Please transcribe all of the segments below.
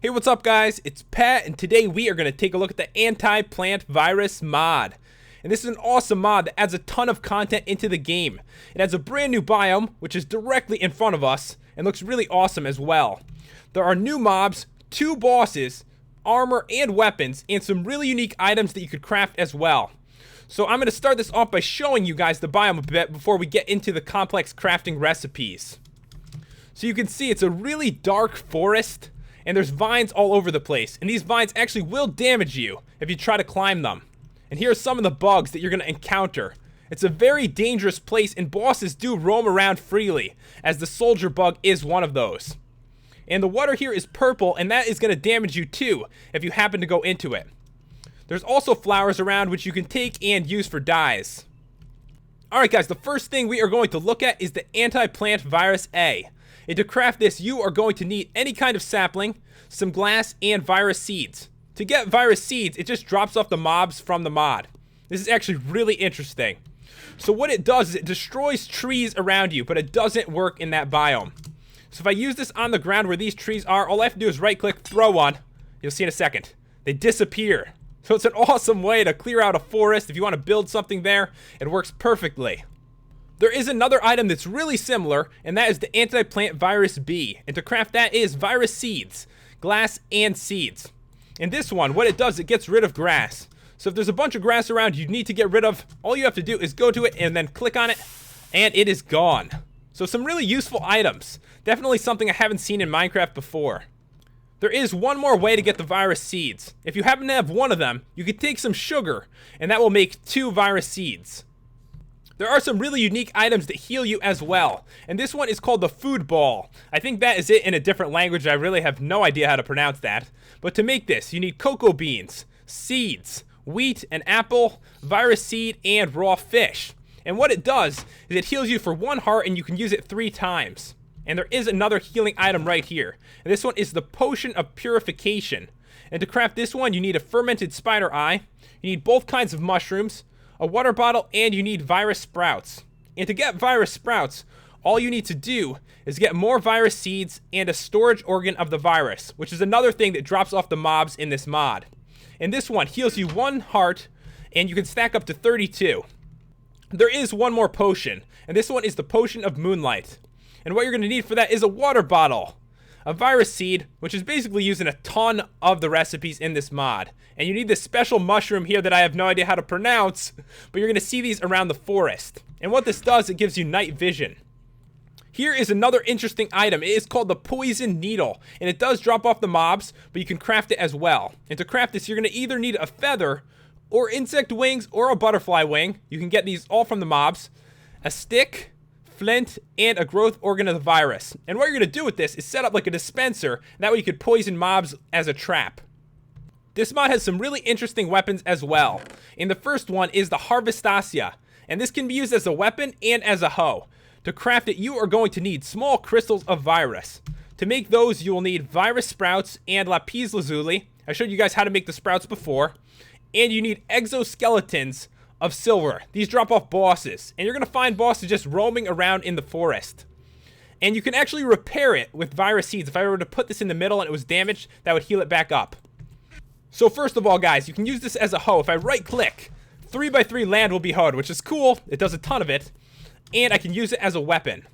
Hey, what's up guys? It's Pat, and today we are going to take a look at the Anti-Plant Virus mod. And this is an awesome mod that adds a ton of content into the game. It adds a brand new biome, which is directly in front of us, and looks really awesome as well. There are new mobs, 2 bosses, armor and weapons, and some really unique items that you could craft as well. So I'm going to start this off by showing you guys the biome a bit before we get into the complex crafting recipes. So you can see it's a really dark forest, and there's vines all over the place, and these vines actually will damage you if you try to climb them. And here are some of the bugs that you're going to encounter. It's a very dangerous place, and bosses do roam around freely, as the soldier bug is one of those. And the water here is purple, and that is going to damage you too if you happen to go into it. There's also flowers around which you can take and use for dyes. Alright guys, the first thing we are going to look at is the Anti-Plant Virus A. And to craft this, you are going to need any kind of sapling, some glass, and virus seeds. To get virus seeds, it just drops off the mobs from the mod. This is actually really interesting. So what it does is it destroys trees around you, but it doesn't work in that biome. So if I use this on the ground where these trees are, all I have to do is right click, throw one. You'll see in a second. They disappear. So it's an awesome way to clear out a forest. If you want to build something there, it works perfectly. There is another item that's really similar, and that is the Anti-Plant Virus B. And to craft that is virus seeds, glass, and seeds. And this one, what it does, it gets rid of grass. So if there's a bunch of grass around you need to get rid of, all you have to do is go to it and then click on it, and it is gone. So some really useful items. Definitely something I haven't seen in Minecraft before. There is one more way to get the virus seeds. If you happen to have one of them, you can take some sugar, and that will make 2 virus seeds. There are some really unique items that heal you as well, and this one is called the food ball. I think that is it in a different language. I really have no idea how to pronounce that. But to make this, you need cocoa beans, seeds, wheat, an apple, virus seed, and raw fish. And what it does is it heals you for 1 heart, and you can use it 3 times. And there is another healing item right here. And this one is the Potion of Purification. And to craft this one, you need a fermented spider eye, you need both kinds of mushrooms, a water bottle, and you need virus sprouts. And to get virus sprouts, all you need to do is get more virus seeds and a storage organ of the virus, which is another thing that drops off the mobs in this mod. And this one heals you 1 heart, and you can stack up to 32. There is one more potion, and this one is the Potion of Moonlight. And what you're going to need for that is a water bottle, a virus seed, which is basically used in a ton of the recipes in this mod. And you need this special mushroom here that I have no idea how to pronounce, but you're going to see these around the forest. And what this does, it gives you night vision. Here is another interesting item. It is called the Poison Needle, and it does drop off the mobs, but you can craft it as well. And to craft this, you're going to either need a feather, or insect wings, or a butterfly wing. You can get these all from the mobs. A stick, flint, and a growth organ of the virus. And what you're going to do with this is set up like a dispenser, and that way you could poison mobs as a trap. This mod has some really interesting weapons as well. And the first one is the Harvestasia, and this can be used as a weapon and as a hoe. To craft it, you are going to need small crystals of virus. To make those, you will need virus sprouts and lapis lazuli. I showed you guys how to make the sprouts before. And you need exoskeletons of silver. These drop off bosses, and you're going to find bosses just roaming around in the forest. And you can actually repair it with virus seeds. If I were to put this in the middle and it was damaged, that would heal it back up. So first of all, guys, you can use this as a hoe. If I right click, 3x3 land will be hoed, which is cool. It does a ton of it. And I can use it as a weapon.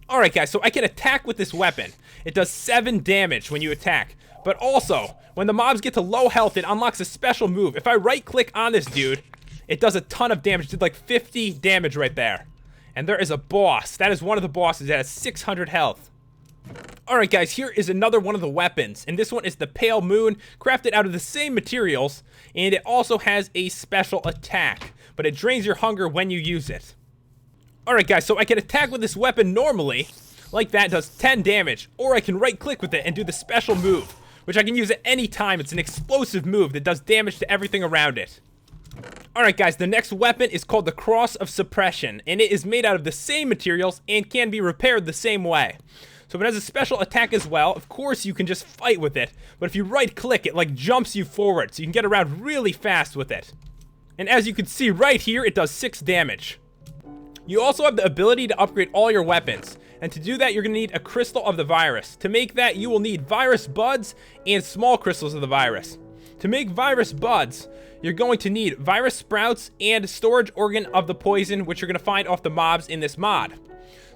Alright guys, so I can attack with this weapon. It does 7 damage when you attack. But also, when the mobs get to low health, it unlocks a special move. If I right click on this dude, it does a ton of damage. It did like 50 damage right there. And there is a boss. That is one of the bosses that has 600 health. Alright guys, here is another one of the weapons. And this one is the Pale Moon, crafted out of the same materials. And it also has a special attack, but it drains your hunger when you use it. Alright guys, so I can attack with this weapon normally, like that, does 10 damage. Or I can right click with it and do the special move, which I can use at any time. It's an explosive move that does damage to everything around it. Alright guys, the next weapon is called the Cross of Suppression, and it is made out of the same materials and can be repaired the same way. So it has a special attack as well. Of course you can just fight with it, but if you right click, it like jumps you forward, so you can get around really fast with it. And as you can see right here, it does 6 damage. You also have the ability to upgrade all your weapons, And to do that, you're going to need a crystal of the virus. To make that, you will need virus buds and small crystals of the virus. To make virus buds, you're going to need virus sprouts and storage organ of the poison, which you're going to find off the mobs in this mod.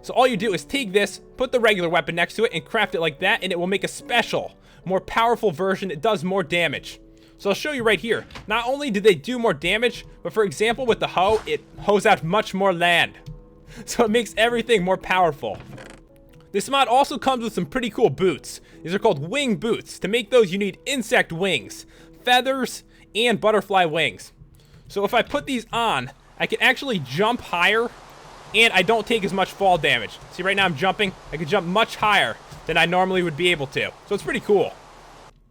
So all you do is take this, put the regular weapon next to it, and craft it like that, and it will make a special, more powerful version that does more damage. So I'll show you right here. Not only do they do more damage, but for example with the hoe, it hoes out much more land. So it makes everything more powerful. This mod also comes with some pretty cool boots. These are called wing boots. To make those, you need insect wings, feathers, and butterfly wings. So if I put these on, I can actually jump higher, and I don't take as much fall damage. See, right now I'm jumping. I can jump much higher than I normally would be able to. So it's pretty cool.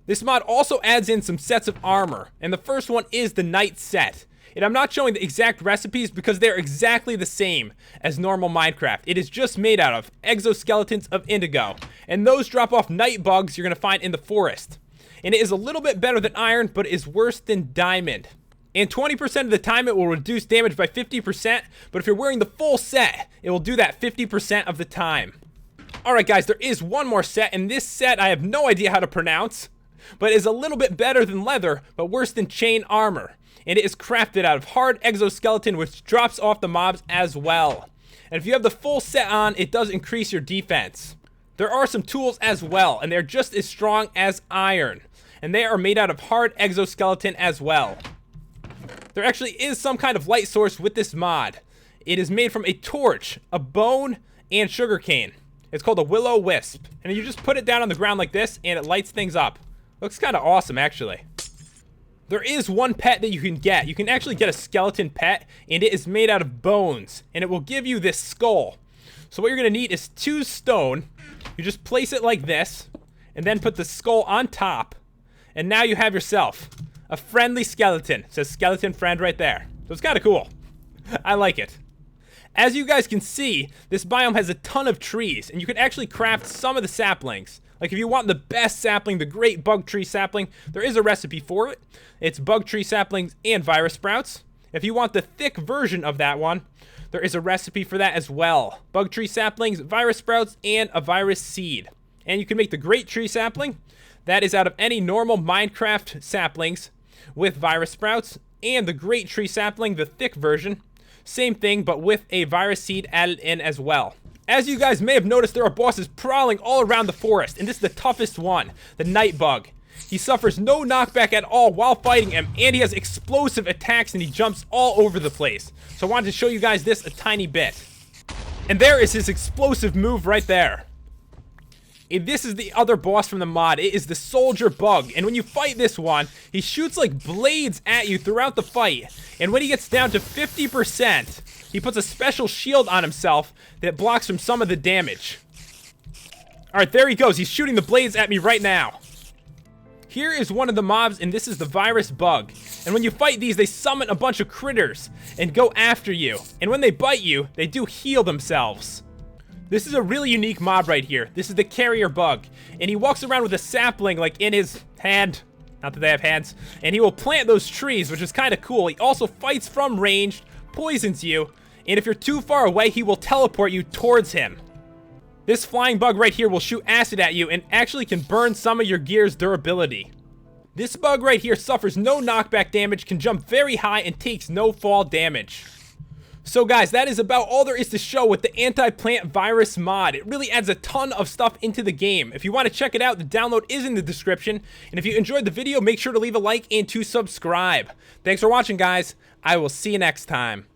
This mod also adds in some sets of armor, and the first one is the night set. And I'm not showing the exact recipes because they're exactly the same as normal Minecraft. It is just made out of exoskeletons of indigo, and those drop off night bugs you're going to find in the forest. And it is a little bit better than iron, but is worse than diamond. And 20% of the time it will reduce damage by 50%, but if you're wearing the full set, it will do that 50% of the time. Alright guys, there is one more set, and this set I have no idea how to pronounce, but is a little bit better than leather, but worse than chain armor. And it is crafted out of hard exoskeleton, which drops off the mobs as well. And if you have the full set on, it does increase your defense. There are some tools as well, and they're just as strong as iron. And they are made out of hard exoskeleton as well. There actually is some kind of light source with this mod. It is made from a torch, a bone, and sugarcane. It's called a willow wisp. And you just put it down on the ground like this, and it lights things up. Looks kind of awesome, actually. There is one pet that you can get. You can actually get a skeleton pet, and it is made out of bones, and it will give you this skull. So what you're going to need is 2 stone. You just place it like this, and then put the skull on top, and now you have yourself a friendly skeleton. It says skeleton friend right there. So it's kind of cool. I like it. As you guys can see, this biome has a ton of trees, and you can actually craft some of the saplings. Like if you want the best sapling, the great bug tree sapling, there is a recipe for it. It's bug tree saplings and virus sprouts. If you want the thick version of that one, there is a recipe for that as well. Bug tree saplings, virus sprouts, and a virus seed. And you can make the great tree sapling. That is out of any normal Minecraft saplings with virus sprouts. And the great tree sapling, the thick version. Same thing, but with a virus seed added in as well. As you guys may have noticed, there are bosses prowling all around the forest, and this is the toughest one, the night bug. He suffers no knockback at all while fighting him, and he has explosive attacks, and he jumps all over the place. So I wanted to show you guys this a tiny bit. And there is his explosive move right there. And this is the other boss from the mod. It is the soldier bug, and when you fight this one, he shoots like blades at you throughout the fight. And when he gets down to 50%, he puts a special shield on himself that blocks from some of the damage. Alright, there he goes. He's shooting the blades at me right now. Here is one of the mobs, and this is the virus bug. And when you fight these, they summon a bunch of critters and go after you. And when they bite you, they do heal themselves. This is a really unique mob right here. This is the carrier bug. And he walks around with a sapling like in his hand. Not that they have hands. And he will plant those trees, which is kind of cool. He also fights from range, poisons you, and if you're too far away, he will teleport you towards him. This flying bug right here will shoot acid at you and actually can burn some of your gear's durability. This bug right here suffers no knockback damage, can jump very high, and takes no fall damage. So guys, that is about all there is to show with the anti-plant virus mod. It really adds a ton of stuff into the game. If you want to check it out, the download is in the description. And if you enjoyed the video, make sure to leave a like and to subscribe. Thanks for watching, guys. I will see you next time.